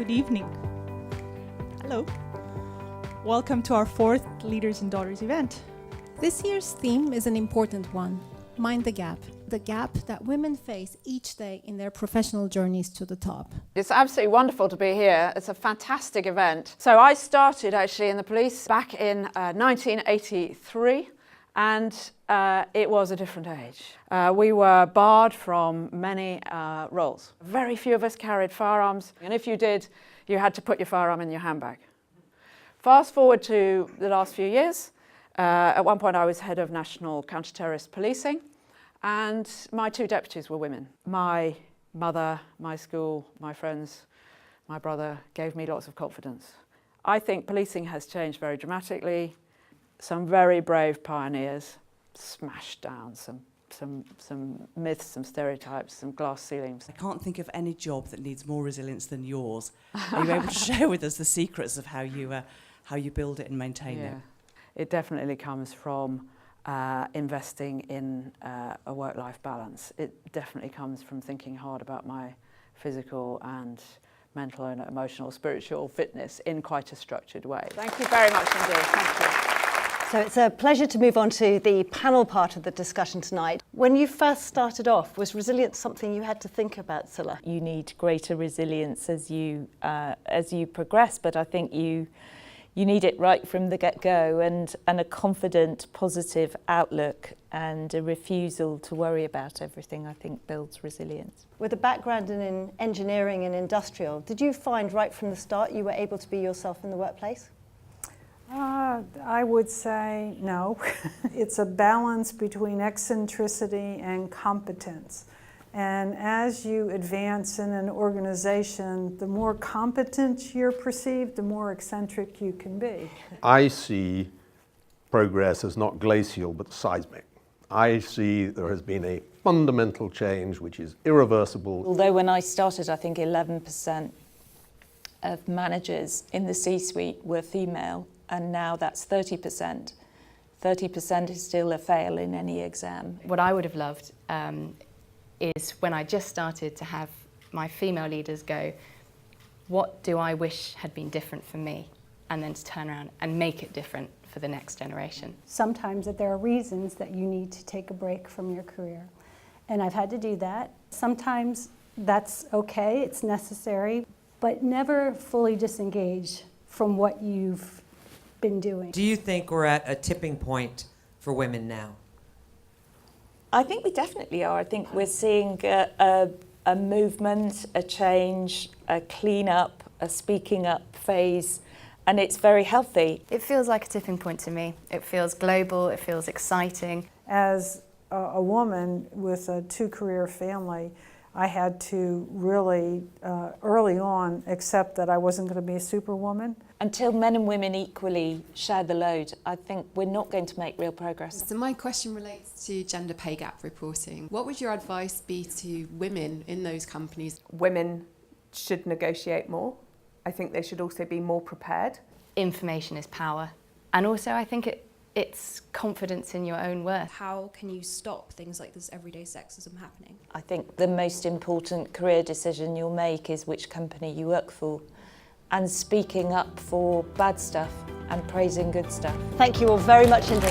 Good evening. Hello. Welcome to our 4th Leaders and Daughters event. This year's theme is an important one, Mind the Gap that women face each day in their professional journeys to the top. It's absolutely wonderful to be here. It's a fantastic event. So I started actually in the police back in 1983, and it was a different age. We were barred from many roles. Very few of us carried firearms, and if you did, you had to put your firearm in your handbag. Fast forward to the last few years. At one point I was head of national counter-terrorist policing, and my 2 deputies were women. My mother, my school, my friends, my brother gave me lots of confidence. I think policing has changed very dramatically. Some very brave pioneers smashed down some myths, some stereotypes, some glass ceilings. I can't think of any job that needs more resilience than yours. Are you able to share with us the secrets of how you build it and maintain it? It definitely comes from investing in a work-life balance. It definitely comes from thinking hard about my physical and mental and emotional, spiritual fitness in quite a structured way. Thank you very much indeed. Thank you. So it's a pleasure to move on to the panel part of the discussion tonight. When you first started off, was resilience something you had to think about, Scilla? You need greater resilience as you progress, but I think you need it right from the get-go, and a confident, positive outlook and a refusal to worry about everything, I think, builds resilience. With a background in engineering and industrial, did you find right from the start you were able to be yourself in the workplace? I would say no. It's a balance between eccentricity and competence. And as you advance in an organization, the more competent you're perceived, the more eccentric you can be. I see progress as not glacial but seismic. I see there has been a fundamental change which is irreversible. Although when I started, I think 11% of managers in the C-suite were female, and now that's 30%. 30% is still a fail in any exam. What I would have loved is when I just started to have my female leaders go, what do I wish had been different for me? And then to turn around and make it different for the next generation. Sometimes that there are reasons that you need to take a break from your career. And I've had to do that. Sometimes that's okay, it's necessary, but never fully disengage from what you've been doing. Do you think we're at a tipping point for women now? I think we definitely are. I think we're seeing a movement, a change, a clean-up, a speaking up phase, and it's very healthy. It feels like a tipping point to me. It feels global, it feels exciting. As a woman with a 2-career family, I had to really, early on, accept that I wasn't going to be a superwoman. Until men and women equally share the load, I think we're not going to make real progress. So my question relates to gender pay gap reporting. What would your advice be to women in those companies? Women should negotiate more. I think they should also be more prepared. Information is power. And also I think it's confidence in your own worth. How can you stop things like this everyday sexism happening? I think the most important career decision you'll make is which company you work for, and speaking up for bad stuff and praising good stuff. Thank you all very much indeed.